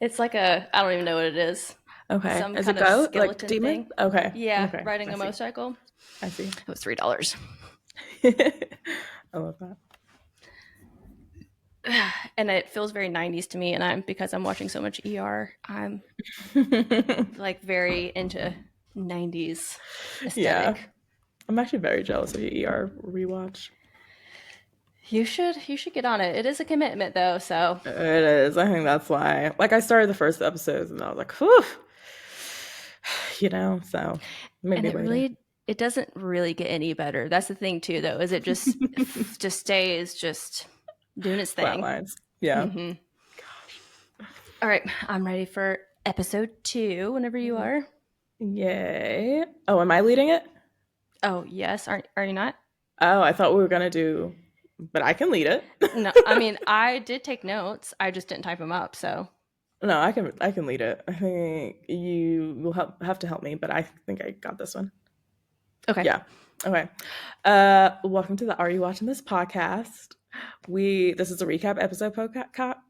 It's like I don't even know what it is. Okay. Some Is it kind of goat? Like skeleton demon? thing. Okay. Yeah, Okay. riding I a see. motorcycle. I see. It was $3. I love that. And it feels very 90s to me. And because I'm watching so much ER, I'm like very into 90s Yeah. aesthetic. I'm actually very jealous of your ER rewatch. You should get on it. It is a commitment though, so It is. I think that's why. Like, I started the first episodes and I was like, whew, so and maybe it later. really it doesn't really get any better. That's the thing too though, is it just stays just doing its thing. Flatlines. Yeah. Hmm. All right, I'm ready for episode 2 whenever you are. Yay. Oh, am I leading it? Oh, yes. Are you not? Oh, I thought we were gonna do, but I can lead it. No, I mean, I did take notes. I just didn't type them up, so. No, I can lead it. I think you will have to help me, but I think I got this one. Okay. Yeah. Okay. Welcome to the Are You Watching This podcast? This is a recap episode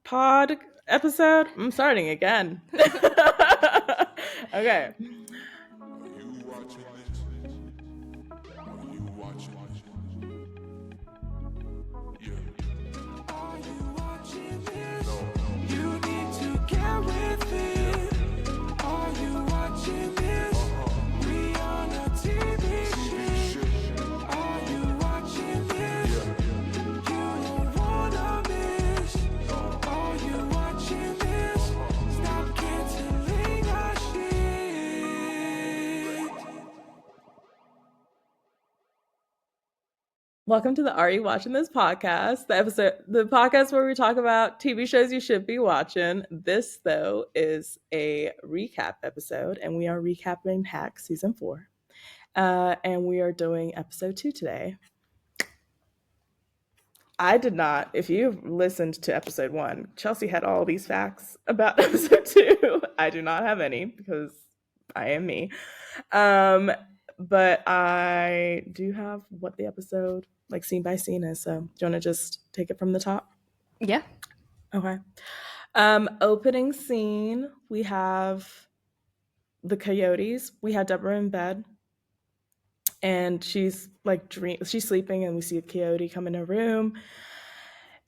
pod episode. I'm starting again. Okay. Welcome to the Are You Watching This podcast, the podcast where we talk about TV shows you should be watching. This, though, is a recap episode, and we are recapping Hack Season 4. And we are doing episode 2 today. I did not, if you've listened to episode 1, Chelsea had all these facts about episode 2. I do not have any because I am me. But I do have what the episode, like scene by scene, is. So do you want to just take it from the top? Yeah. Okay. Opening scene, we have the coyotes. We had Deborah in bed, and she's like she's sleeping, and we see a coyote come in her room,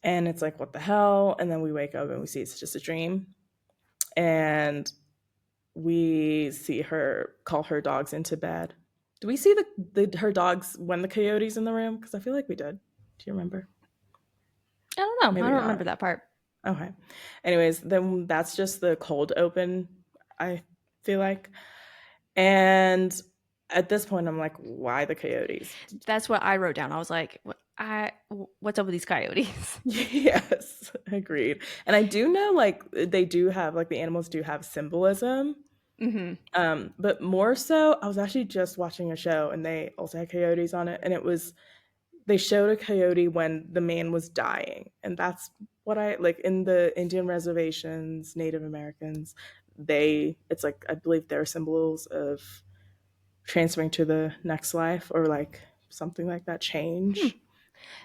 and it's like, what the hell? And then we wake up and we see it's just a dream, and we see her call her dogs into bed. Do we see her dogs when the coyote's in the room? Because I feel like we did. Do you remember? I don't know. I Maybe don't not. remember that part. Okay. Anyways, then that's just the cold open, I feel like. And at this point, I'm like, why the coyotes? That's what I wrote down. I was like, what's up with these coyotes? Yes, agreed. And I do know, like, they do have, like, the animals do have symbolism. But more so, I was actually just watching a show and they also had coyotes on it, and they showed a coyote when the man was dying, and that's what I like in the Indian reservations, Native Americans. It's like, I believe they're symbols of transferring to the next life, or like something like that, change.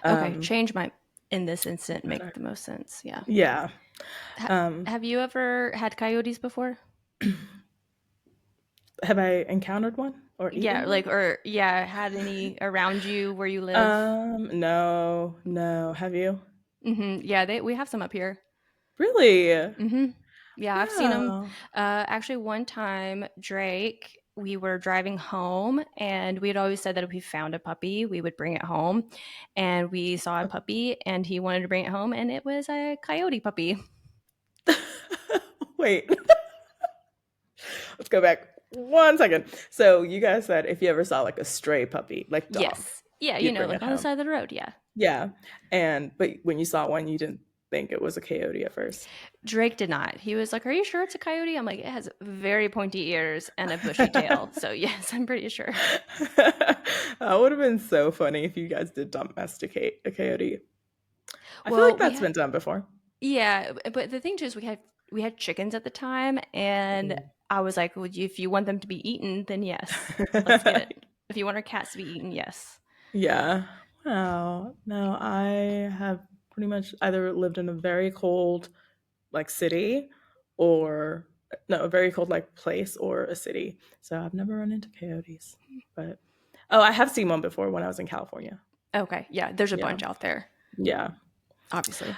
Okay, change might in this instant make Better. the most sense. Yeah. Yeah. Have you ever had coyotes before? Have I encountered one or Yeah, eaten one? had any around you where you live? No. Have you? Yeah, we have some up here. Really? Yeah, I've seen them. Wow. Actually, one time, Drake, we were driving home, and we had always said that if we found a puppy, we would bring it home. And we saw a puppy, and he wanted to bring it home, and it was a coyote puppy. Wait. Let's go back 1 second. So you guys said if you ever saw like a stray puppy, like dog, Yes. Yeah, you'd bring like it on the home. side of the road. Yeah. Yeah. But when you saw one, you didn't think it was a coyote at first. Drake did not. He was like, "Are you sure it's a coyote?" I'm like, "It has very pointy ears and a bushy tail." So, yes, I'm pretty sure. That would have been so funny if you guys did domesticate a coyote. I feel Well, like that's been done before. yeah, but the thing too is we had chickens at the time, and I was like, well, if you want them to be eaten, then yes, let's get it. If you want our cats to be eaten, yes. Yeah. Wow. No, I have pretty much either lived in a very cold, like, city, or no, a very cold like place or a city. So I've never run into coyotes, but oh, I have seen one before when I was in California. Okay, yeah, there's a Yeah, bunch out there, yeah, obviously.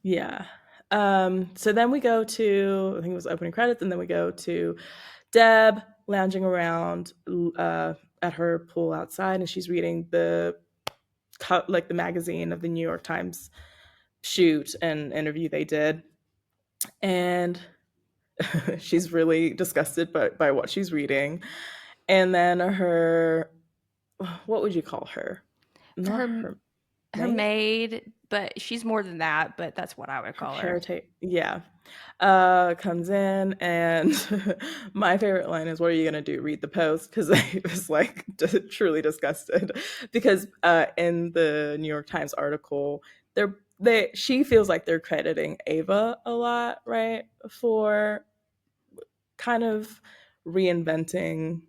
yeah. So then we go to, I think it was opening credits, and then we go to Deb lounging around at her pool outside, and she's reading like the magazine of the New York Times shoot and interview they did, and she's really disgusted by what she's reading. And then her, what would you call her? Not Her her her maid? maid, but she's more than that, but that's what I would Her call her. caretaker. Yeah. Comes in, and my favorite line is, "What are you gonna do? Read the post?" Because I was like truly disgusted. Because in the New York Times article, she feels like they're crediting Ava a lot, right, for kind of reinventing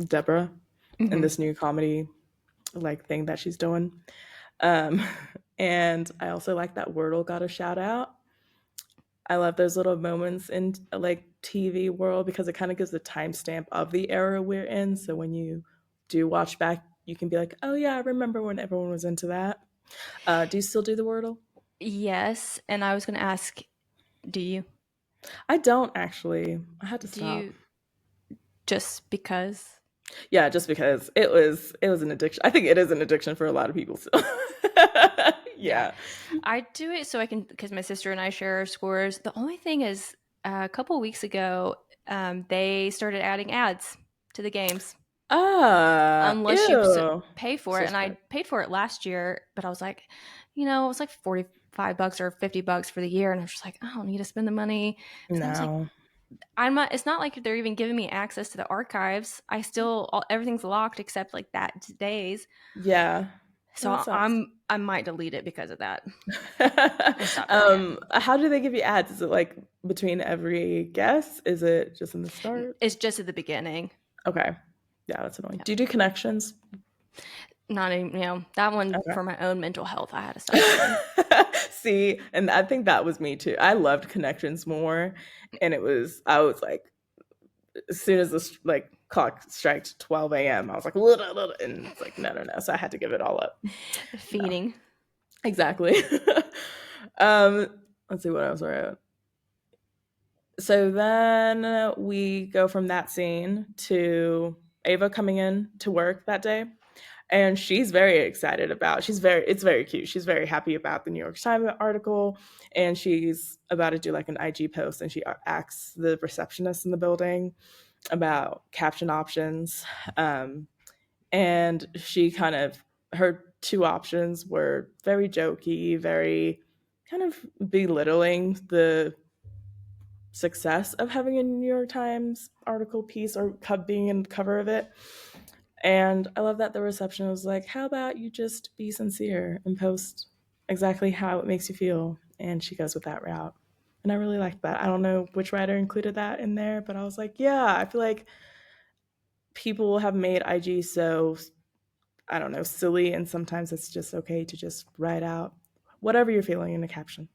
Deborah in Hmm. this new comedy like thing that she's doing. Um, and I also like that Wordle got a shout out. I love those little moments in like TV world because it kind of gives the timestamp of the era we're in. So when you do watch back, you can be like, "Oh yeah, I remember when everyone was into that." Do you still do the Wordle? Yes, and I was going to ask, do you? I don't actually. I had to Do stop. you just because? Yeah, just because it was an addiction. I think it is an addiction for a lot of people still. Yeah, Yeah. I do it so I can, because my sister and I share our scores. The only thing is, a couple weeks ago, they started adding ads to the games unless you Ew. pay for it. And I Subscribe. paid for it last year, but I was like, it was like $45 or $50 for the year, and I was just like, I don't need to spend the money. So I was like, No. I'm not. It's not like they're even giving me access to the archives. I still everything's locked except like that days. Yeah. That So sucks. I might delete it because of that and stop doing it. How do they give you ads? Is it like between every guess? Is it just in the start? It's just at the beginning. Okay. Yeah, that's annoying. Yeah. Do you do connections? Not even, that one Okay. for my own mental health, I had to stop doing. See, and I think that was me too. I loved connections more, and I was like, as soon as the like clock striked 12 a.m., I was like, and it's like, no, no, no. So I had to give it all up. No, Feeding. exactly. um, let's see what else I wrote. So then we go from that scene to Ava coming in to work that day, and she's very excited about. It's very cute. She's very happy about the New York Times article, and she's about to do like an IG post, and she asks the receptionist in the building about caption options. And she kind of, her two options were very jokey, very kind of belittling the success of having a New York Times article piece or being in the cover of it. And I love that the reception was like, how about you just be sincere and post exactly how it makes you feel? And she goes with that route. And I really liked that. I don't know which writer included that in there, but I was like, yeah, I feel like people have made IG so, I don't know, silly. And sometimes it's just okay to just write out whatever you're feeling in a caption.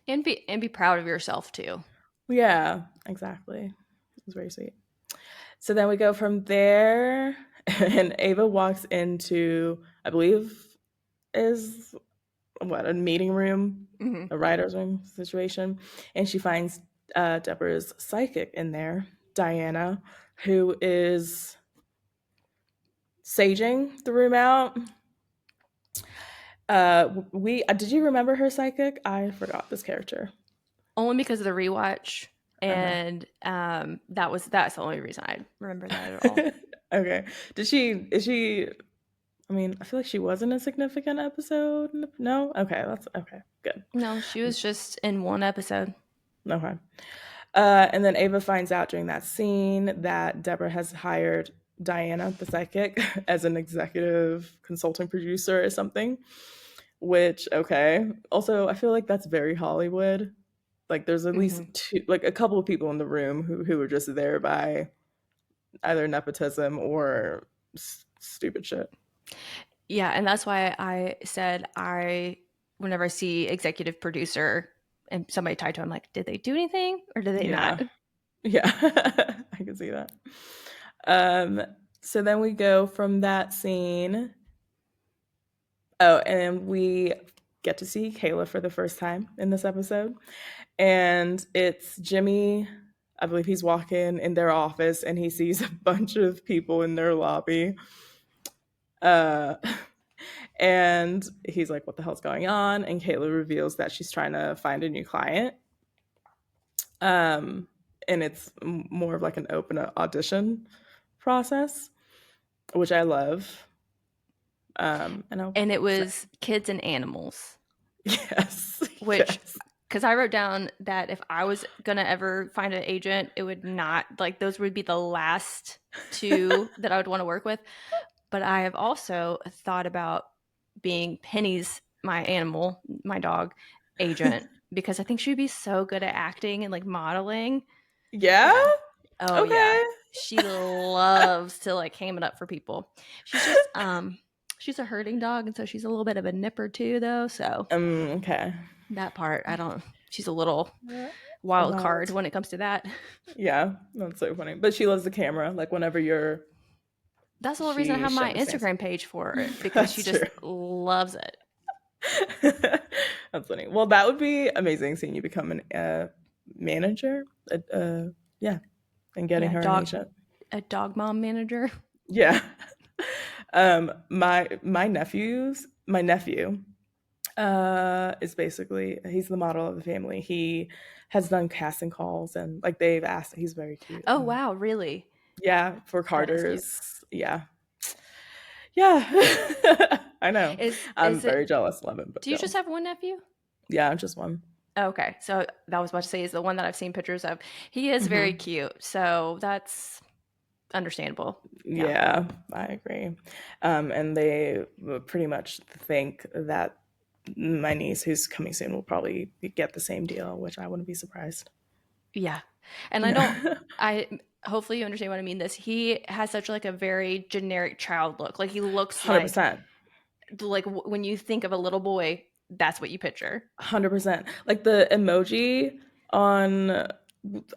And be proud of yourself too. Yeah, exactly. It was very sweet. So then we go from there, and Ava walks into, I believe, is what, a meeting room, Hmm. a writer's room situation, and she finds Deborah's psychic in there, Diana, who is saging the room out. We did you remember her psychic? I forgot this character. Only because of the rewatch, Okay. and that's the only reason I remember that at all. Okay. Did she? Is she? I mean, I feel like she was in a significant episode. No. Okay. That's okay. Good. No, she was just in one episode. Okay. And then Ava finds out during that scene that Deborah has hired Diana, the psychic, as an executive consulting producer or something. Which, okay. Also, I feel like that's very Hollywood. Like, there's at least Hmm. like a couple of people in the room who were just there by either nepotism or stupid shit. Yeah, and that's why I said whenever I see executive producer, and somebody tied to him. Like, did they do anything or did they not? Yeah. Yeah. I can see that. Um, so then we go from that scene. Oh, and we get to see Kayla for the first time in this episode. And it's Jimmy, I believe he's walking in their office and he sees a bunch of people in their lobby. Uh, and he's like, what the hell's going on? And Kayla reveals that she's trying to find a new client. Um, and it's more of like an open audition process, which I love. And I'll And it say, was kids and animals, yes, which yes. because I wrote down that if I was gonna ever find an agent, it would not like those would be the last two that I would want to work with. But I have also thought about being Penny's my animal, my dog agent because I think she'd be so good at acting and like modeling. Yeah? Yeah. Oh yeah. Okay. She loves to like ham it up for people. She's just she's a herding dog and so she's a little bit of a nipper too though. So Okay. that part I don't she's a little wild card Wild. when it comes to that. Yeah, that's so funny. But she loves the camera. Like whenever That's the whole reason I have she my understands. Instagram page for it because she That's true. just loves it. That's funny. Well, that would be amazing seeing you become an manager. Yeah, and getting Yeah, her an agent. a dog mom manager. Yeah. My nephew is basically he's the model of the family. He has done casting calls and like they've asked. He's very cute. Oh wow, really? Yeah, for That is cute. Carter's. Yeah, yeah. I know. I'm Is very it jealous. Love him, but do you just jealous. have one nephew? Yeah, just one. Okay, so that was about to say is the one that I've seen pictures of. He is very Hmm. cute, so that's understandable. Yeah. Yeah, I agree. And they pretty much think that my niece, who's coming soon, will probably get the same deal, which I wouldn't be surprised. Yeah. And I don't Yeah, I hopefully you understand what I mean this. He has such like a very generic child look. Like he looks 100%. when you think of a little boy, that's what you picture. 100%. Like the emoji on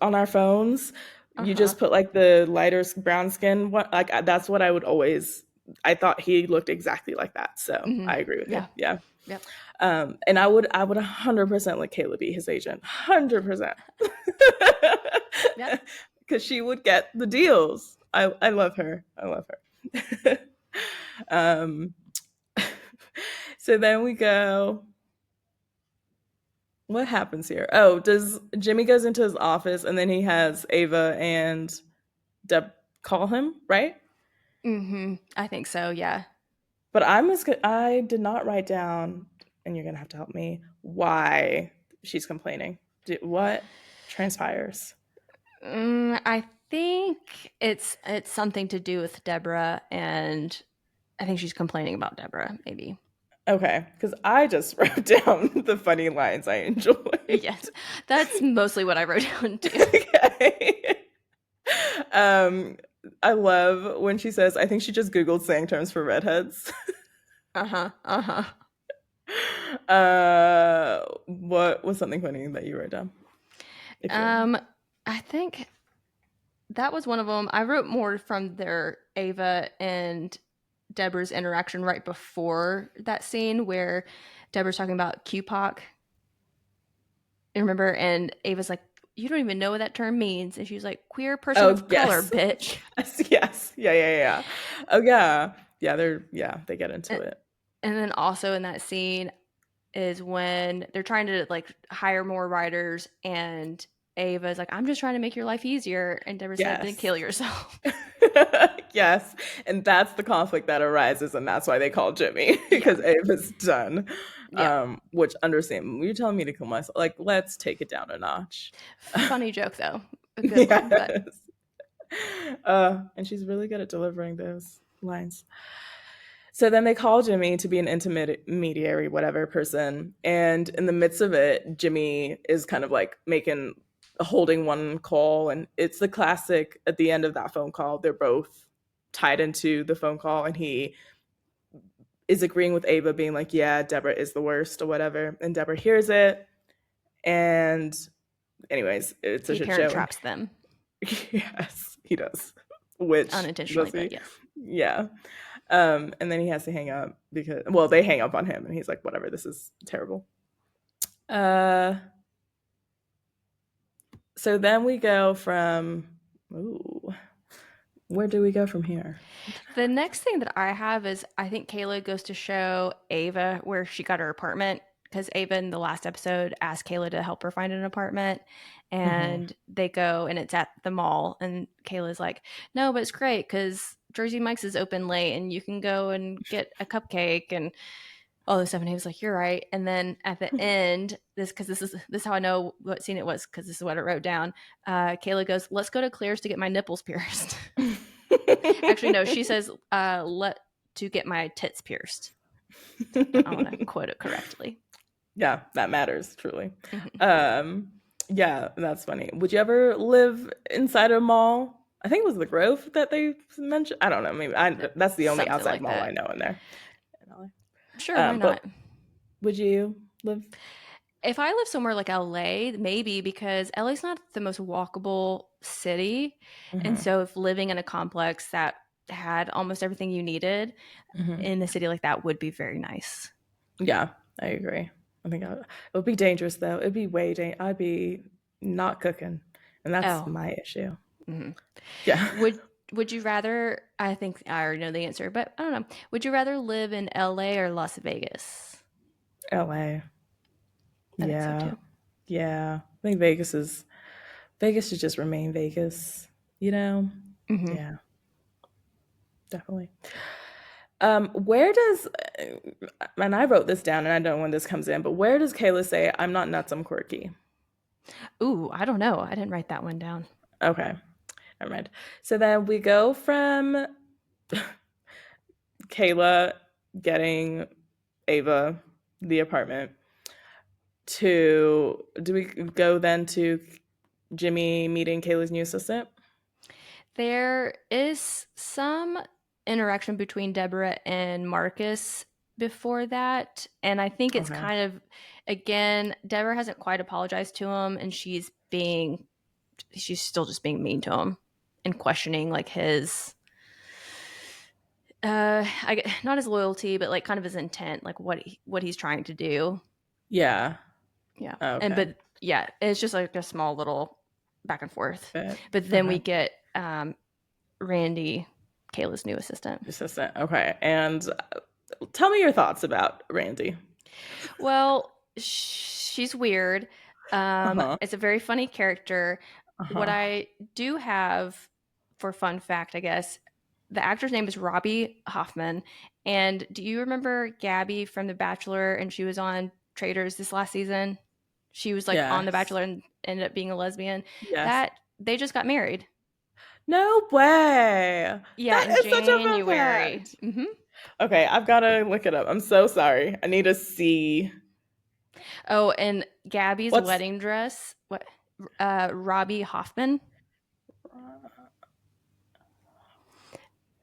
on our phones, you Uh-huh. just put like the lighter brown skin one, like that's what I would always I thought he looked exactly like that. So, Mhm. I agree with you. Yeah. Yeah. Yep. And I would 100% let Kayla be his agent. 100%. Yep. Cuz she would get the deals. I love her. I love her. um so then we go what happens here? Oh, does Jimmy goes into his office and then he has Ava and Deb call him, right? Mhm. I think so, yeah. But I did not write down, and you're gonna have to help me, why she's complaining. What transpires? I think it's something to do with Deborah and I think she's complaining about Deborah, maybe. Okay, because I just wrote down the funny lines I enjoyed. Yes. That's mostly what I wrote down too. Okay. Um, I love when she says, I think she just Googled slang terms for redheads. Uh-huh. Uh-huh. What was something funny that you wrote down? If you remember. Um I think that was one of them. I wrote more from their Ava and Deborah's interaction right before that scene where Deborah's talking about QPOC. You remember? And Ava's like, you don't even know what that term means. And she was like, queer person Oh of color, yes, bitch. yes, yes, yeah, yeah, yeah. Oh yeah, yeah. They get into And, it. and then also in that scene is when they're trying to like hire more writers and Ava's like, I'm just trying to make your life easier. And Deborah said, then Yes, kill yourself. yes, and that's the conflict that arises, and that's why they call Jimmy Yeah. because Ava's done. Yeah. Which understand you're telling me to kill myself? Like, let's take it down a notch. Funny joke though. A good one, but Yes. And she's really good at delivering those lines. So then they call Jimmy to be an intermediary, whatever person. And in the midst of it, Jimmy is kind of like holding one call. And it's the classic at the end of that phone call, they're both tied into the phone call. And he is agreeing with Ava, being like, yeah, Deborah is the worst or whatever. And Deborah hears it. And anyways, it's a He shit parent show. And traps them yes, he does. Which unintentionally, does but he? yes. Yeah. And then he has to hang up because, well, they hang up on him, and he's like, whatever, this is terrible. Uh, so then we go from, ooh, where do we go from here? The next thing that I have is I think Kayla goes to show Ava where she got her apartment because Ava in the last episode asked Kayla to help her find an apartment. Mm-hmm. And they go and it's at the mall. And Kayla's like, no, but it's great because Jersey Mike's is open late and you can go and get a cupcake and all this stuff. And he was like, you're right. And then at the end, this is how I know what scene it was because this is what I wrote down. Kayla goes, let's go to Claire's to get my nipples pierced. Actually, no, she says, let to get my tits pierced. I want to quote it correctly. Yeah, that matters truly. Mm-hmm. Um, yeah, that's funny. Would you ever live inside a mall? I think it was the Grove that they mentioned. I don't know. Maybe that's the only Something outside like mall I that. know in there. Sure, why But not? would you live? If I live somewhere like LA, maybe because LA's not the most walkable city. And Hmm. so if living in a complex that had almost everything you needed Hmm. in a city like that would be very nice. Yeah, I agree. It would be dangerous though. It'd be way dangerous. I'd be not cooking, and that's Oh, my issue. mhm. Yeah, Would would you rather, I think I already know the answer, but I don't know. Would you rather live in LA or Las Vegas? LA. I think so Yeah, too. yeah. I think Vegas should just remain Vegas. You know? Hmm. Yeah, definitely. Where does and I wrote this down and I don't know when this comes in, but where does Kayla say I'm not nuts, I'm quirky? Ooh, I don't know. I didn't write that one down. Okay, never mind. So then we go from Kayla getting Ava the apartment to do we go then to Jimmy meeting Kayla's new assistant? There is some interaction between Deborah and Marcus before that, and I think it's Okay. kind of again, Deborah hasn't quite apologized to him, and she's still just being mean to him and questioning like his not his loyalty, but like kind of his intent, like what he's trying to do. Yeah. Yeah. And Okay. but yeah, it's just like a small little back and forth. But But then we okay. get Randy, Kayla's new assistant. Assistant. Okay. And tell me your thoughts about Randy. Well, she's weird. Uh-huh. It's a very funny character. What Uh-huh. I do have for fun fact, I guess, the actor's name is Robbie Hoffman. And do you remember Gabby from The Bachelor? And she was on Traders this last season. She was like on The Yes. Bachelor and ended up being a lesbian. Yes. That they just got married. No way. Yeah, That in is such a fun January. fact. Hmm. Okay, I've got to look it up. I'm so sorry. I need to see Oh, and Gabby's what's wedding dress. What? Robbie Hoffman.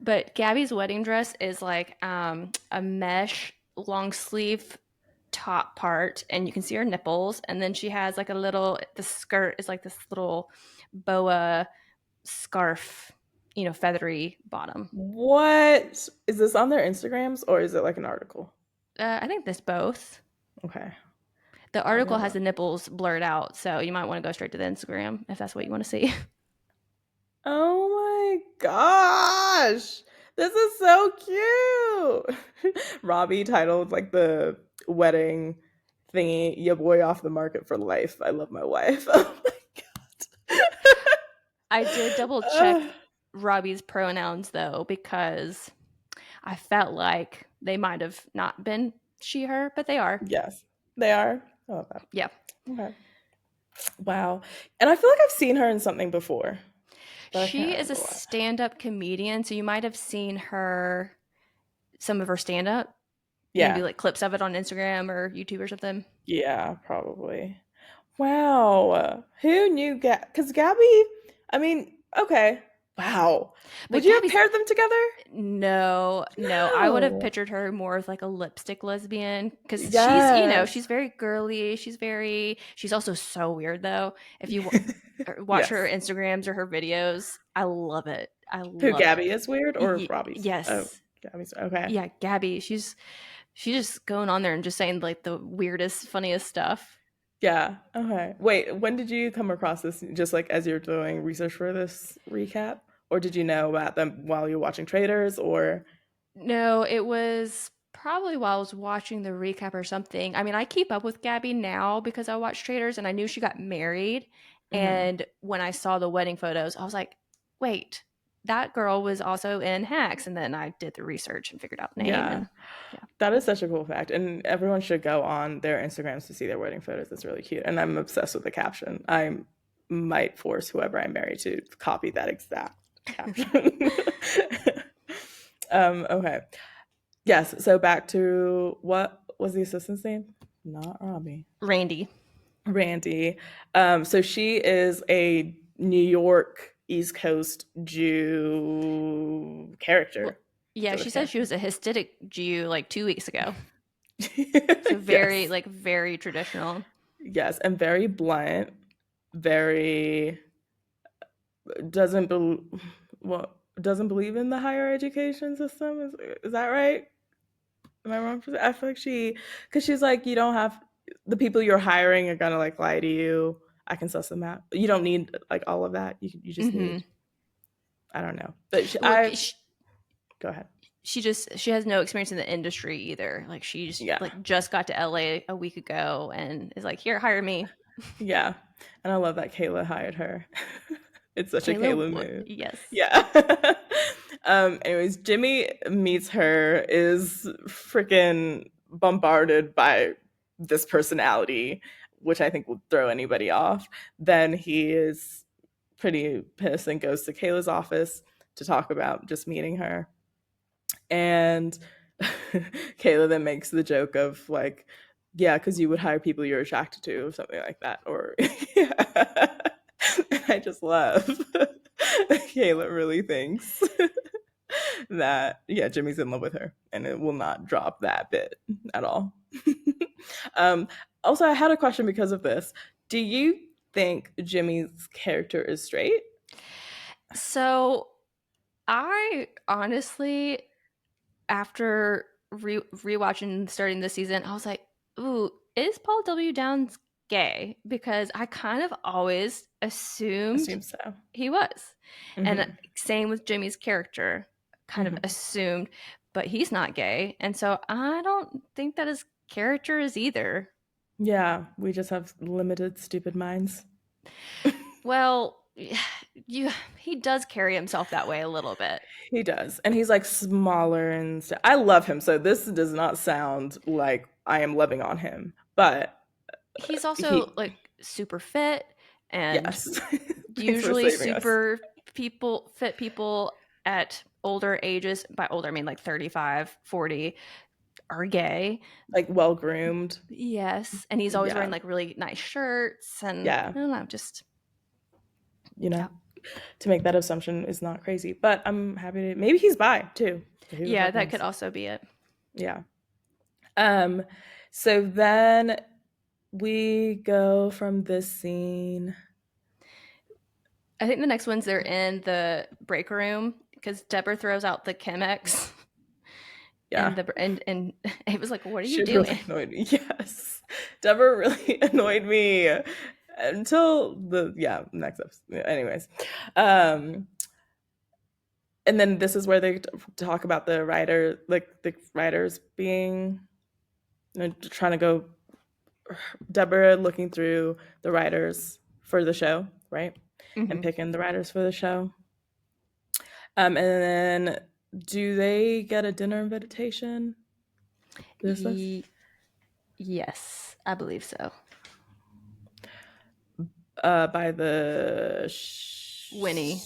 But Gabby's wedding dress is like a mesh long sleeve top part, and you can see her nipples. And then she has like a little. The skirt is like this little boa scarf, feathery bottom. what is this on their Instagrams or is it like an article? I think this both. Okay. The I'll article has go. the nipples blurred out, so you might want to go straight to the Instagram if that's what you want to see. Oh my gosh. This is so cute. Robbie titled like the wedding thingy, "Ya boy off the market for life. I love my wife." Oh my I did double check god. Robbie's pronouns though because I felt like they might have not been she, her, but they are. Yes, they are. I love that. Yeah. Okay. Wow. And I feel like I've seen her in something before, but I can't She is a remember what. stand up comedian. So you might have seen her, some of her stand up, maybe Yeah. like clips of it on Instagram or YouTube or something. Yeah, probably. Wow. Who knew Because Gabby, I mean, okay. Wow. Would But you have Gabby's paired them together? no, no. I would have No. pictured her more as like a lipstick lesbian because she's, Yes. she's very girly. She's also so weird though. If you watch her Yes. Instagrams or her videos, I love it. I Who, love it. Gabby is weird or Robbie's? Oh, Yes. Gabby's okay. Yeah, Gabby. She's just going on there and just saying like the weirdest, funniest stuff. Yeah. Okay. Wait, when did you come across this? Just like as you're doing research for this recap? Or did you know about them while you were watching Traders or No, it was probably while I was watching the recap or something. I mean, I keep up with Gabby now because I watch Traders and I knew she got married. Mhm. And when I saw the wedding photos, I was like, wait, that girl was also in Hacks. And then I did the research and figured out the name. Yeah. And yeah. That is such a cool fact. And everyone should go on their Instagrams to see their wedding photos. It's really cute. And I'm obsessed with the caption. I might force whoever I marry to copy that exact caption. Okay. Yes. So back to what was the assistant's name? Not Robbie. Randy. Randy. So she is a New York East Coast Jew Well, character. yeah, she Jewish said she character. was a Hasidic Jew like 2 weeks ago. So very, Yes. like, very traditional. Yes. And very blunt, very doesn't bel well doesn't believe in the higher education system. Is that right? Am I wrong for that? I feel like because she's like, you don't have the people you're hiring are gonna like lie to you. I can suss them out. You don't need like all of that. You just Hmm. need I don't know. But Well, go ahead. she has no experience in the industry either. Like she's Yeah, like just got to LA a week ago and is like, here, hire me. yeah, and I love that Kayla hired her. It's such a Kayla Kayla would, move. yes. Yeah. Anyways, Jimmy meets her, is freaking bombarded by this personality, which I think will throw anybody off. Then he is pretty pissed and goes to Kayla's office to talk about just meeting her. And Kayla then makes the joke of like, yeah, because you would hire people you're attracted to, or something like that. Or yeah. I just love Kayla really thinks that yeah, Jimmy's in love with her, and it will not drop that bit at all. um, Also, I had a question because of this. Do you think Jimmy's character is straight? So I honestly, after rewatching and starting this season, I was like, ooh, is Paul W. Downs gay? Because I kind of always assumed Assume so. he was. And Hmm. same with Jimmy's character, kind of Hmm. assumed, but he's not gay. And so I don't think that his character is either. Yeah, we just have limited, stupid minds. Well, you he does carry himself that way a little bit. He does. And he's like smaller and stuff. I love him. So this does not sound like I am loving on him. But He's also he, like super fit and yes. Thanks for usually saving us. super fit people at older ages, by older I mean like 35, 40, are gay. Like well groomed. Yes, and he's always wearing Yeah. like really nice shirts and Yeah. I don't know, just You know, yeah. to make that assumption is not crazy. But I'm happy to, maybe he's bi too. Who the Yeah, fuck that could knows? also be it. Yeah. Um, so then we go from this scene. I think the next one's they're in the break room because Deborah throws out the Chemex Yeah. and it was like, what are you She doing? really annoyed me. Yes. Deborah really annoyed me until the yeah, next episode. Anyways. Um and then this is where they talk about the writer like the writers being trying to go Deborah looking through the writers for the show, right? And Hmm. picking the writers for the show. And then do they get a dinner invitation? This list? Yes, I believe so. By the Winnie.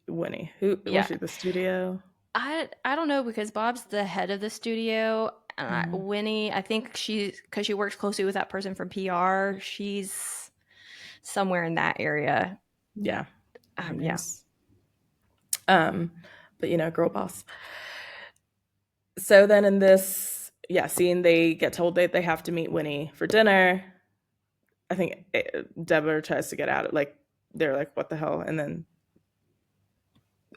Winnie. Who was Yeah. she? The studio. I don't know because Bob's the head of the studio. Mhm. Winnie, I think she's because she works closely with that person from PR. She's somewhere in that area. Yeah. Who Yeah. knows? Um, but girl boss. So then in this, yeah, scene, they get told that they have to meet Winnie for dinner. I think Deborah tries to get out. Like they're like, "What the hell?" And then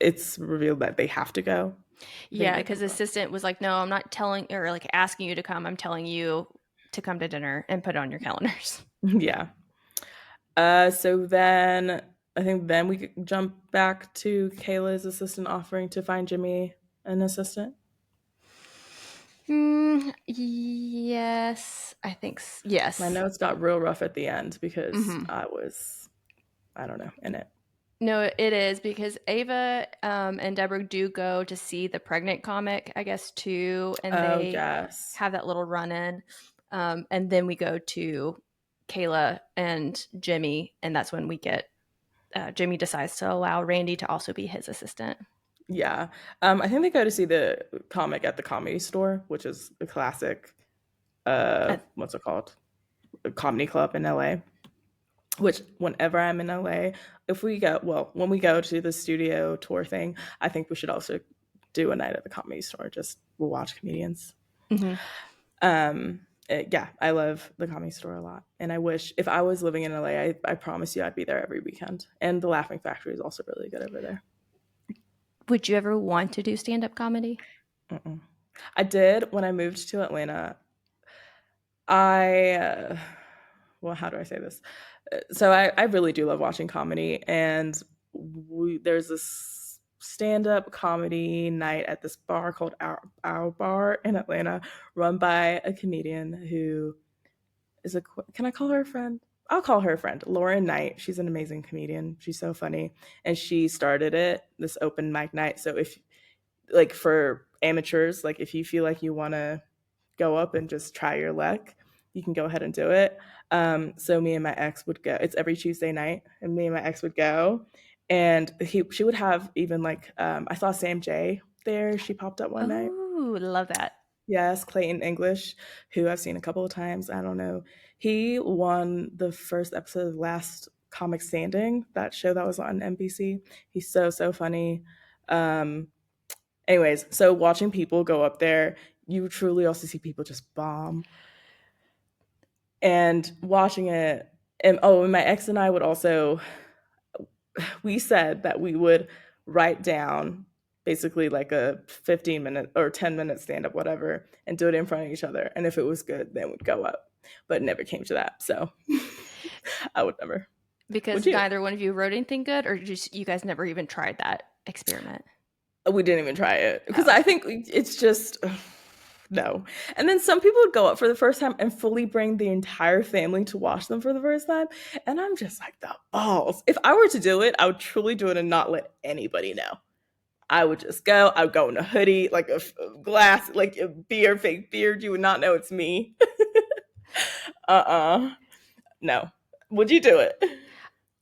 it's revealed that they have to go. I think Yeah, they have because to the go. assistant was like, "No, I'm not telling or like asking you to come. I'm telling you to come to dinner and put it on your calendars." Yeah. So then I think then we could jump back to Kayla's assistant offering to find Jimmy an assistant. Yes, I think My yes. notes got real rough at the end because Hmm. I don't know, in it. No, it is because Ava and Deborah do go to see the pregnant comic, I guess, too, and Oh, they yes. have that little run in. And then we go to Kayla and Jimmy, and that's when we get Jimmy decides to allow Randy to also be his assistant. Yeah. I think they go to see the comic at the comedy store, which is a classic, Uh, what's it called? A comedy club in LA. Which, whenever I'm in LA, when we go to the studio tour thing, I think we should also do a night at the comedy store. Just we'll watch comedians. mhm. Yeah, I love the comedy store a lot, and I wish if I was living in LA, I promise you I'd be there every weekend. And the Laughing Factory is also really good over there. Would you ever want to do stand up comedy? Mm-mm. I did when I moved to Atlanta. I well, how do I say this? So I really do love watching comedy, and there's this stand-up comedy night at this bar called Our Bar in Atlanta, run by a comedian who is a can I call her a friend? I'll call her a friend, Lauren Knight. She's an amazing comedian. She's so funny, and she started this open mic night. So if like for amateurs, like if you feel like you want to go up and just try your luck, you can go ahead and do it. So me and my ex would go. It's every Tuesday night, and me and my ex would go, and she would have even like I saw Sam J there. She popped up one night. Oh, love that. Yes, Clayton English, who I've seen a couple of times. I don't know. He won the first episode of Last Comic Standing, that show that was on NBC. He's so funny. Um, Anyways, so watching people go up there, you truly also see people just bomb. And watching it, and my ex and I would also, we said that we would write down basically like a 15-minute or 10-minute stand up, whatever, and do it in front of each other. And if it was good, then we'd go up. But it never came to that. So I would never. Would Because you? neither one of you wrote anything good, or just you guys never even tried that experiment? We didn't even try it because Oh, I think it's just no. And then some people would go up for the first time and fully bring the entire family to watch them for the first time. And I'm just like, the balls. If I were to do it, I would truly do it and not let anybody know. I would just go. I would go in a hoodie, like a glass, like a beer, fake beard. You would not know it's me. No. Would you do it?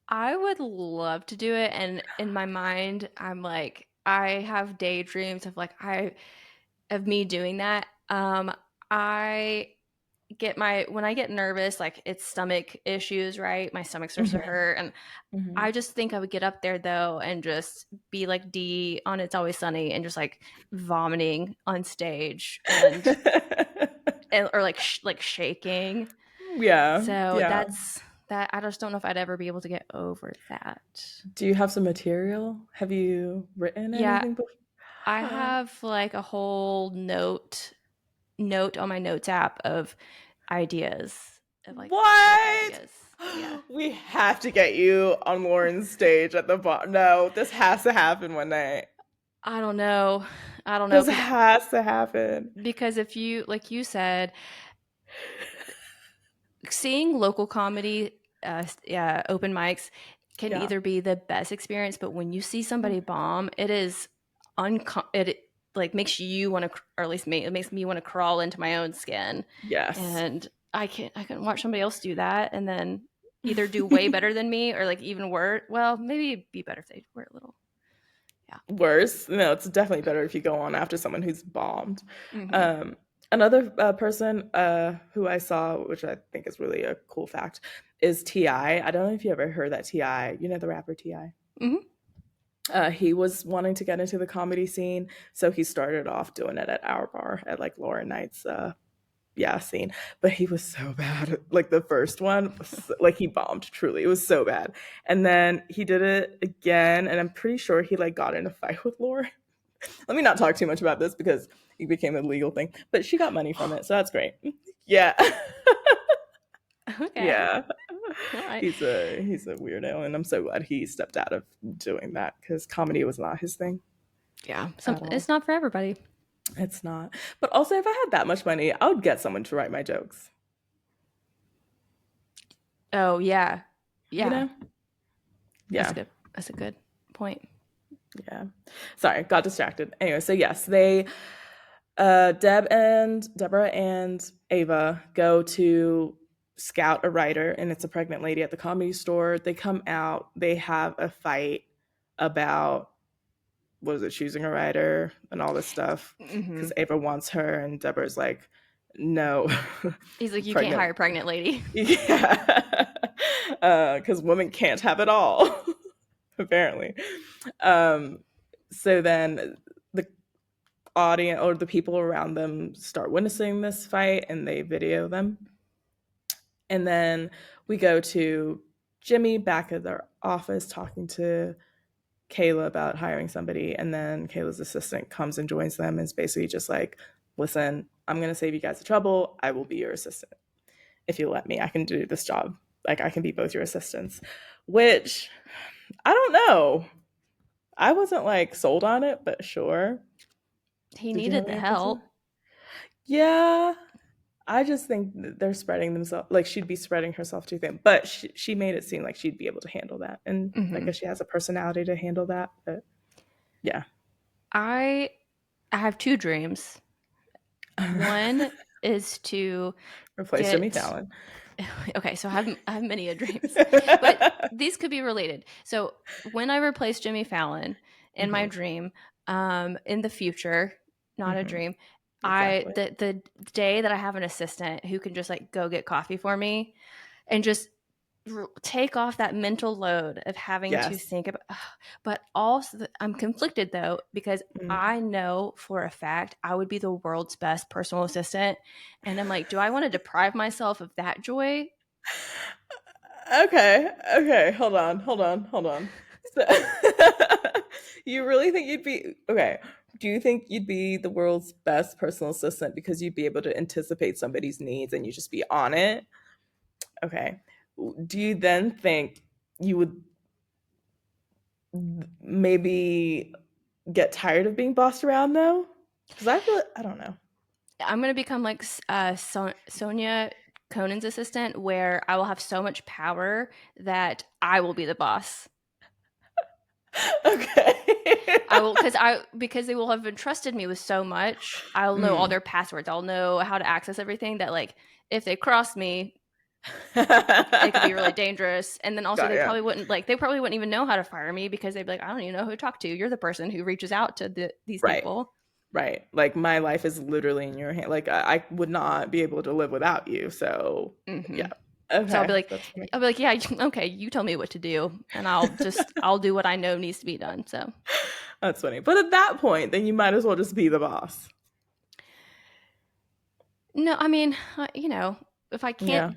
I would love to do it, and in my mind, I'm like, I have daydreams of like I of me doing that. I get my when I get nervous, like it's stomach issues, right? My stomach starts to Hmm. hurt, and Hmm. I just think I would get up there though and just be like Dee on It's Always Sunny and just like vomiting on stage and or like like shaking. Yeah. So Yeah. that's that. I just don't know if I'd ever be able to get over that. Do you have some material? Have you written Yeah, anything I before? have like a whole note on my notes app of ideas of like book What? ideas. Yeah. We have to get you on Lauren's stage at the bar. No, this has to happen one night. I don't know. I don't know This has to happen. because if you like you said seeing local comedy open mics can Yeah. either be the best experience, but when you see somebody bomb, it is it like makes you want to, or at least me, it makes me want to crawl into my own skin, Yes. and I can watch somebody else do that and then either do way better than me or like even worse. Well, maybe it'd be better if they were a little, yeah. Worse. No, it's definitely better if you go on after someone who's bombed. Hmm. Um, Another person who I saw, which I think is really a cool fact, is Ti. I don't know if you ever heard that Ti. You know the rapper Ti. Hmm. He was wanting to get into the comedy scene, so he started off doing it at our bar at like Laura Knight's scene. But he was so bad. Like the first one, like he bombed truly. It was so bad. And then he did it again, and I'm pretty sure he like got in a fight with Laura. Let me not talk too much about this because it became a legal thing. But she got money from it, so that's great. Yeah. Okay. Yeah. All right. He's a weirdo, and I'm so glad he stepped out of doing that because comedy was not his thing Yeah. at all. It's not for everybody. It's not. But also, if I had that much money, I would get someone to write my jokes. Oh, yeah. You Yeah. know? Yeah, That's a good point. yeah. Sorry, got distracted. Anyway, so yes, Deborah and Ava go to scout a writer, and it's a pregnant lady at the comedy store. They come out, they have a fight about what is it, choosing a writer and all this stuff Hmm. because Ava wants her, and Deborah's like, no, He's like, you can't pregnant. hire a pregnant lady. Yeah, because women can't have it all, apparently. Um, so then the audience or the people around them start witnessing this fight, and they video them. And then we go to Jimmy back at their office talking to Kayla about hiring somebody, and then Kayla's assistant comes and joins them and is basically just like, listen, I'm going to save you guys the trouble. I will be your assistant. If you let me, I can do this job. Like, I can be both your assistants, which I don't know. I wasn't like sold on it, but sure. He Did you have needed the anything to say? help. Yeah, I just think they're spreading themselves, like she'd be spreading herself too thin, but she made it seem like she'd be able to handle that. And I Hmm. guess she has a personality to handle that, but yeah. I I have two dreams. One is to Replace Jimmy get Fallon. okay, so I have many dreams, but these could be related. So when I replace Jimmy Fallon in my Hmm. dream, in the future, not a Hmm. dream, Exactly. the day that I have an assistant who can just like go get coffee for me and just take off that mental load of having to Yes. think about. But also, I'm conflicted though because Mm. I know for a fact I would be the world's best personal assistant, and I'm like, do I want to deprive myself of that joy? Okay. Okay. Hold on. So, you really think you'd be okay? Do you think you'd be the world's best personal assistant because you'd be able to anticipate somebody's needs and you just be on it? Okay. Do you then think you would maybe get tired of being bossed around though? Because I don't know. I'm gonna become like Sonia Conan's assistant, where I will have so much power that I will be the boss. Okay. I will because they will have entrusted me with so much. I'll know all Mm. their passwords. I'll know how to access everything. That like if they cross me, it could be really dangerous. And then also Yeah. they probably wouldn't even know how to fire me because they'd be like, I don't even know who to talk to. You're the person who reaches out to these Right. people. Right. Like my life is literally in your hand. Like I would not be able to live without you. So Hmm. yeah. So Okay. That's funny. I'll be like, yeah, okay, you tell me what to do, and I'll do what I know needs to be done. So That's funny. But at that point, then you might as well just be the boss. no, I mean, you know, if I Yeah. can't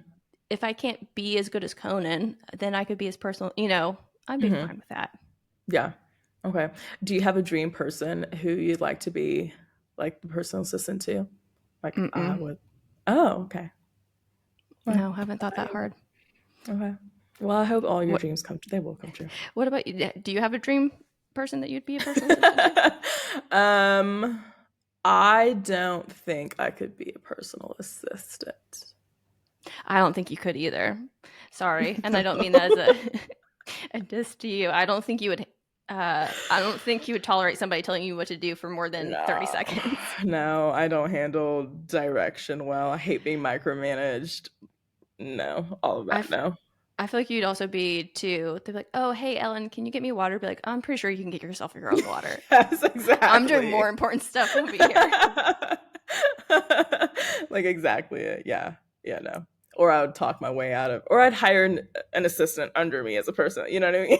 if I can't be as good as Conan, then I could be his personal. I'd be Hmm. fine with that. Yeah. Okay. Do you have a dream person who you'd like to be like the personal assistant to? Like I Mm-mm. would. Oh, okay. Well, No, haven't thought that hard. okay. Well, I hope all your What dreams come true. They will come true. What about you? Do you have a dream person that you'd be a personal assistant to? um, I don't think I could be a personal assistant. I don't think you could either. Sorry, and I don't mean that as a a diss to you. I don't think you would. I don't think you would tolerate somebody telling you what to do for more than 30 No, seconds. no, I don't handle direction well. I hate being micromanaged. No, all of I, that. f- No. I feel like you'd also be too. They'd be like, "Oh, hey, Ellen, can you get me water?" Be like, "I'm pretty sure you can get yourself your own water. Yes, I'm doing exactly. more important stuff over here." Like exactly it. Yeah. Yeah, no. Or I would talk my way out of, or I'd hire an assistant under me as a person. You know what I mean?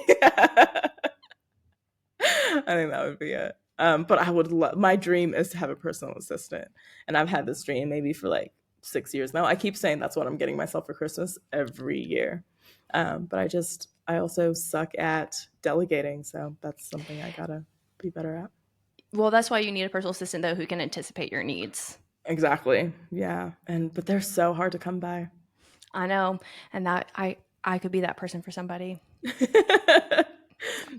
think that would be it. But I would love, my dream is to have a personal assistant. And I've had this dream maybe for like 6 years now. I keep saying that's what I'm getting myself for Christmas every year. But I also suck at delegating. So that's something I gotta be better at. Well, that's why you need a personal assistant though who can anticipate your needs. Exactly. Yeah. But they're so hard to come by. I know, and that I could be that person for somebody.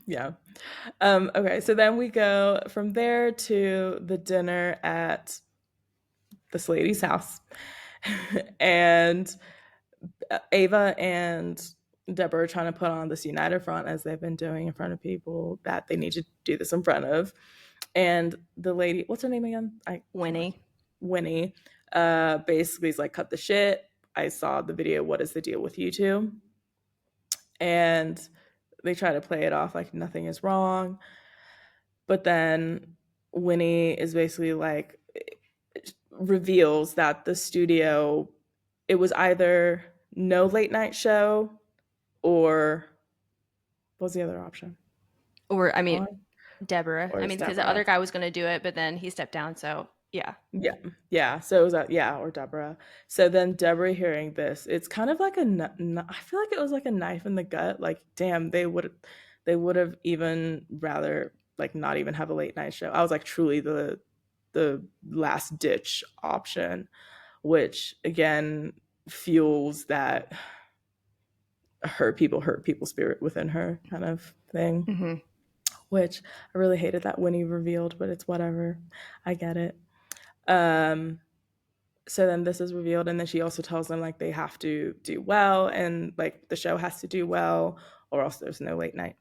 Yeah. Okay. So then we go from there to the dinner at this lady's house. And Ava and Deborah are trying to put on this united front as they've been doing in front of people that they need to do this in front of. And the lady, what's her name again? Winnie. Winnie, basically is like, cut the shit. I saw the video. What is the deal with you two? And they try to play it off like nothing is wrong. But then Winnie is basically like, reveals that the studio, it was either no late night show or what was the other option? Or I mean, On Deborah. or I is mean, because the other Deborah? guy was going to do it, but then he stepped down. So yeah. Yeah, yeah. So it was yeah, or Deborah. So then Deborah hearing this, it's kind of like I feel like it was like a knife in the gut. Like, damn, they would have even rather like not even have a late night show. I was like truly the last ditch option, which again fuels that hurt people spirit within her kind of thing. Mm-hmm. Which I really hated that Winnie revealed, but it's whatever. I get it. Um, so then this is revealed, and then she also tells them like they have to do well, and like the show has to do well, or else there's no late night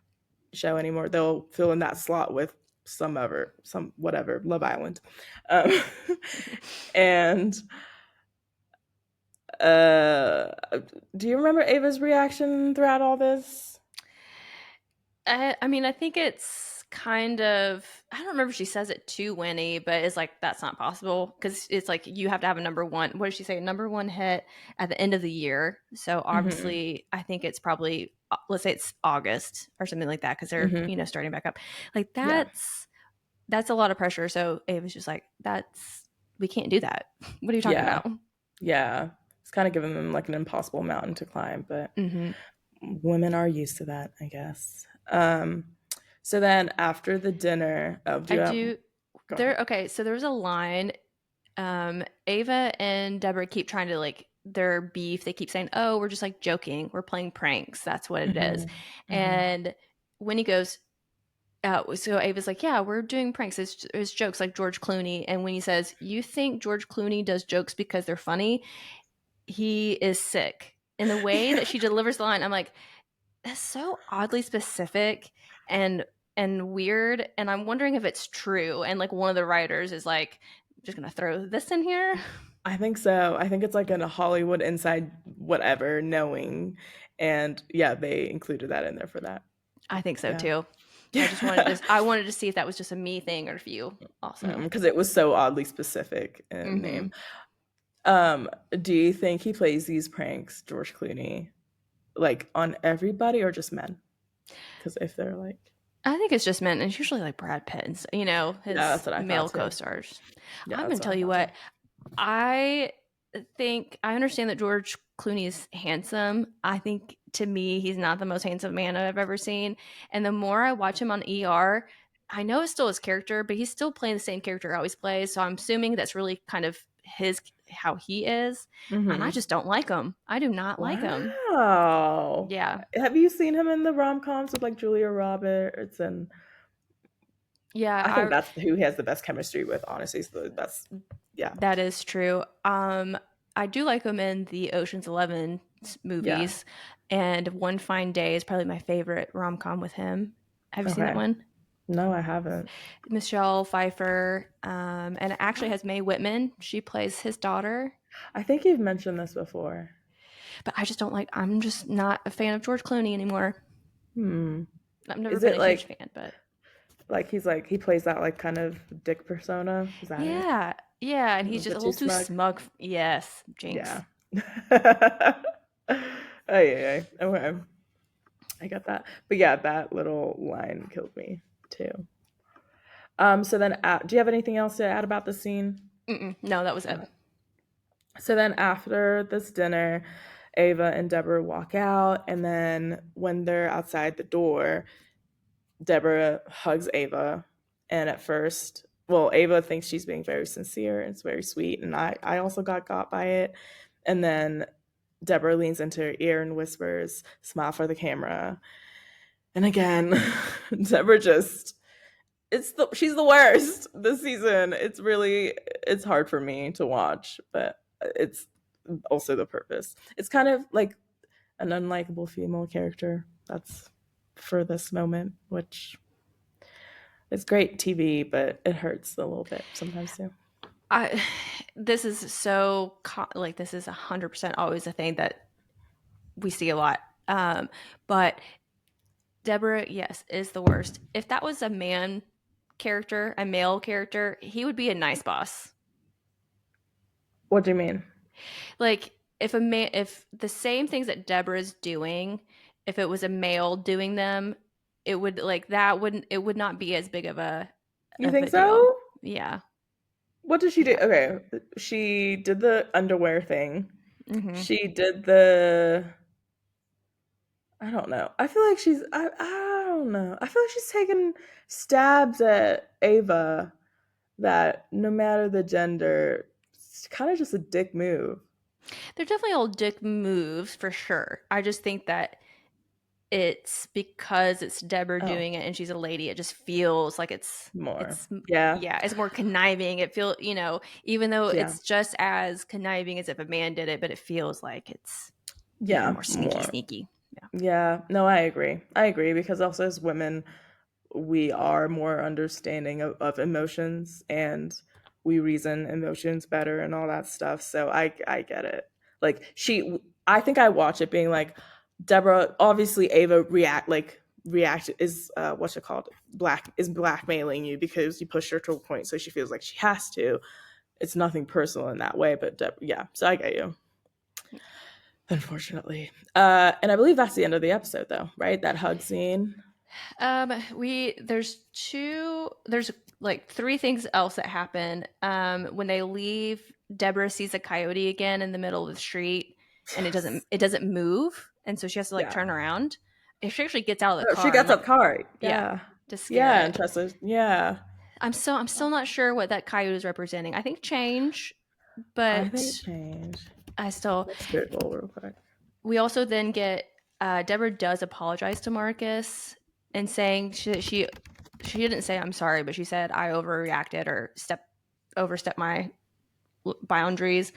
show anymore. They'll fill in that slot with some whatever Love Island, um, and uh, do you remember Ava's reaction throughout all this? I mean, I think it's kind of, I don't remember if she says it to Winnie, but it's like, that's not possible because it's like you have to have a number one. What did she say? Number one hit at the end of the year. So Mm-hmm. obviously, I think it's probably, let's say it's August or something like that because they're, Mm-hmm. starting back up. Like Yeah. that's a lot of pressure. So Ava's just like, we can't do that. What are you talking Yeah. about? Yeah. It's kind of giving them like an impossible mountain to climb, but Mm-hmm. women are used to that, I guess. So then after the dinner, oh, do I you have, do. go ahead. Okay. So there was a line. Ava and Deborah keep trying to like their beef. They keep saying, "Oh, we're just like joking. We're playing pranks. That's what it is." Mm-hmm. Mm-hmm. And when he goes, so Ava's like, "Yeah, we're doing pranks. It's jokes like George Clooney." And when he says, "You think George Clooney does jokes because they're funny?" He is sick. And the way that she delivers the line, I'm like, that's so oddly specific and weird. And I'm wondering if it's true. And like one of the writers is like, just gonna throw this in here. I think so. I think it's like in a Hollywood inside whatever knowing. And yeah, they included that in there for that. I think so Yeah. too. Yeah. I wanted to see if that was just a me thing or if you also. Because it was so oddly specific in Mm-hmm. name. Do you think he plays these pranks, George Clooney, like on everybody or just men? Because if they're like, I think it's just men. And it's usually like Brad Pitt and, yeah, his that's what I thought male too. co-stars. Yeah, I'm gonna that's what tell I you thought too. what, I think I understand that George Clooney is handsome. I think to me, he's not the most handsome man I've ever seen. And the more I watch him on ER, I know it's still his character, but he's still playing the same character he always plays. So I'm assuming that's really kind of his how he is. And I Mm-hmm. just don't like him. I do not like him. Wow. Yeah. Have you seen him in the rom coms with like Julia Roberts? And Yeah, I think that's who he has the best chemistry with, honestly. So that's, yeah. that is true. I do like him in the Ocean's 11 Yeah. movies, and One Fine Day is probably my favorite rom com with him. Have you seen that Okay. one? No, I haven't. Michelle Pfeiffer, and it actually has Mae Whitman. She plays his daughter, I think you've mentioned this before. but I just don't like. I'm just not a fan of George Clooney anymore. Hmm. I've never Is been it a huge fan, but he's like he plays that like kind of dick persona? Is that it? yeah, yeah, A and little he's just a bit too little too smug. smug. Yes, Jinx. Yeah. Oh yeah. Okay. I got that. But yeah, that little line killed me too. So then, do you have anything else to add about the scene? Mm-mm, no, that was it. No. So then after this dinner, Ava and Deborah walk out, and then when they're outside the door, Deborah hugs Ava, and at first, well, Ava thinks she's being very sincere and it's very sweet, and I also got by it. And then Deborah leans into her ear and whispers, "Smile for the camera." And again, Deborah just she's the worst this season. It's hard for me to watch, but it's also the purpose. It's kind of like an unlikable female character that's for this moment, which is great TV, but it hurts a little bit sometimes too. I this is so like this is 100% always a thing that we see a lot. But Deborah, yes, is the worst. If that was a man character, a male character, he would be a nice boss. What do you mean? Like if the same things that Deborah's doing, if it was a male doing them, it would like that wouldn't it would not be as big You of think a deal. so? Yeah. What did she do? Yeah. Okay, she did the underwear thing. Mhm. She did the I don't know. I feel like I don't know. I feel like she's taking stabs at Ava that no matter the gender, it's kind of just a dick move. They're definitely all dick moves for sure. I just think that it's because it's Deborah Oh, doing it and she's a lady, it just feels like more. it's Yeah. yeah, it's more conniving. It feel even though Yeah. it's just as conniving as if a man did it, but it feels like it's Yeah, more sneaky, more. sneaky. Yeah. Yeah. No, I agree. I agree because also as women, we are more understanding of emotions and we reason emotions better and all that stuff. So I get it. Like I think I watch it being like Deborah, obviously Ava react is what's it called? Blackmailing you because you pushed her to a point so she feels like she has to. It's nothing personal in that way, but yeah, so I get you. Unfortunately. And I believe that's the end of the episode though, right? That hug scene. We there's like three things else that happen. When they leave, Deborah sees a coyote again in the middle of the street, and Yes. it doesn't move, and so she has to like Yeah. turn around. If she actually gets out of the Oh, she car and gets like up car. yeah, Yeah. to scare Yeah, it. and Tressa, yeah. I'm still not sure what that coyote is representing. I think change, I but think change. I still. Let's Google real quick. We also then get Deborah does apologize to Marcus and saying she didn't say I'm sorry, but she said I overreacted or overstepped my boundaries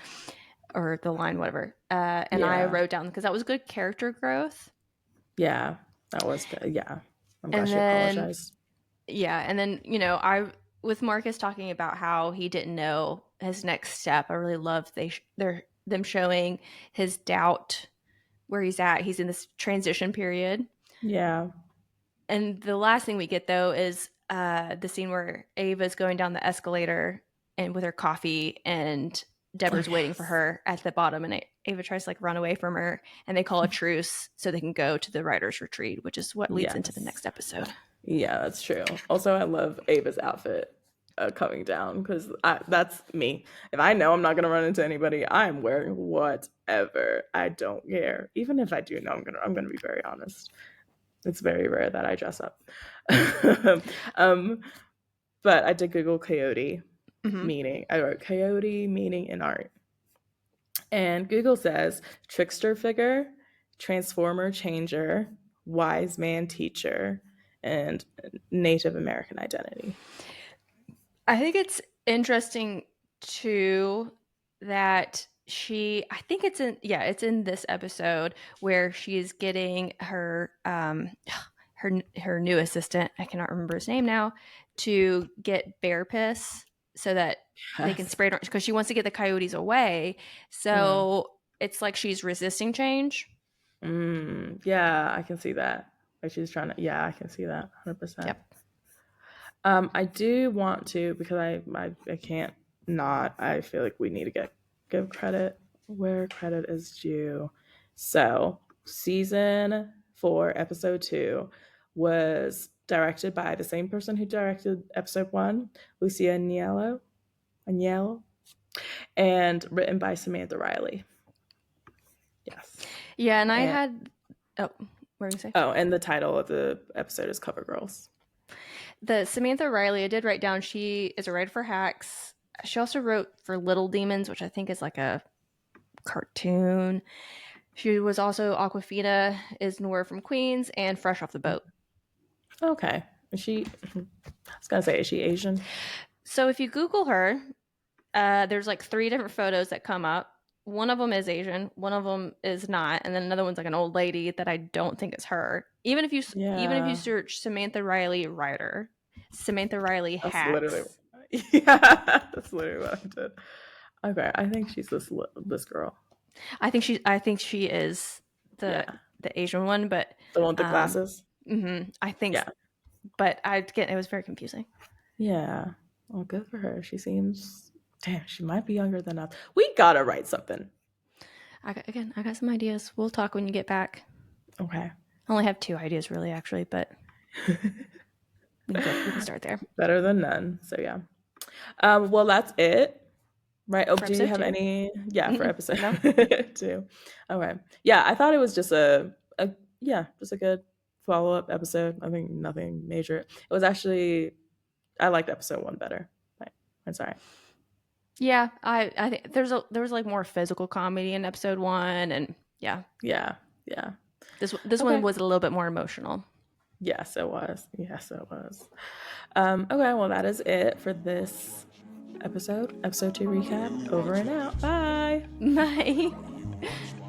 or the line, whatever. And I Yeah. wrote down because that was good character growth. Yeah. That was good. Yeah. I'm glad And she then apologized. yeah, and then I with Marcus talking about how he didn't know his next step. I really loved them showing his doubt where he's at. He's in this transition period. Yeah. And the last thing we get though is the scene where Ava's going down the escalator and with her coffee, and Oh, Deborah's waiting for yes. her at the bottom, and Ava tries to like run away from her, and they call a truce so they can go to the writers' retreat, which is what leads into the Yes. next episode. Yeah, that's true. Also, I love Ava's outfit coming down because that's me. If I know I'm not gonna run into anybody, I'm wearing whatever. I don't care. Even if I do know, I'm gonna be very honest. It's very rare that I dress up. um, but I did Google coyote Mm-hmm. meaning. I wrote coyote meaning in art, and Google says trickster figure, transformer changer, wise man teacher, and Native American identity. I think it's interesting too that I think it's in this episode where she's getting her new assistant, I cannot remember his name now, to get bear piss so that they can Yes. spray it because she wants to get the coyotes away. Mm. So it's like she's resisting change. Yeah, I can see that. Like she's trying to. Yeah, I can see that 100%. Yep. I do want to because I can't not. I feel like we need to give credit where credit is due. So season 4, episode 2, was directed by the same person who directed episode one, Lucia Agnello, and written by Samantha Riley. Yes. Yeah, and I And had. Oh, what were you say? oh, and the title of the episode is Cover Girls. The Samantha Riley, I did write down. She is a writer for Hacks. She also wrote for Little Demons, which I think is like a cartoon. She was also Aquafina, is Nora from Queens, and Fresh Off the Boat. Okay. Is she? I was gonna say, is she Asian? So if you Google her, there's like three different photos that come up. One of them is Asian, one of them is not, and then another one's like an old lady that I don't think is her. Even if you Yeah, search Samantha Riley writer, Samantha Riley that's literally. hacks. Yeah, that's literally what I did. Okay, I think she's this girl. I think she is the Yeah, the Asian one, but the one with the um, glasses. I think, Yeah, but again, it was very confusing. yeah. Well, good for her. She seems. Damn, she might be younger than us. We gotta write something. I got some ideas. We'll talk when you get back. Okay. I only have two ideas really, actually, but we can start there Better than none. So yeah. Well, that's it. Right. Oh, for do you episode have two. any? Yeah, for episode No. two. Okay. Yeah, I thought it was just a yeah, just a good follow up episode. I think nothing major. It was actually I liked episode one better. But I'm sorry. Yeah, I think there was like more physical comedy in episode one, and yeah, Yeah. Yeah. this one Okay. was a little bit more emotional. Yes, it was. Yes, it was. Okay, well that is it for this episode. Episode two recap. Over and out. Bye. Bye.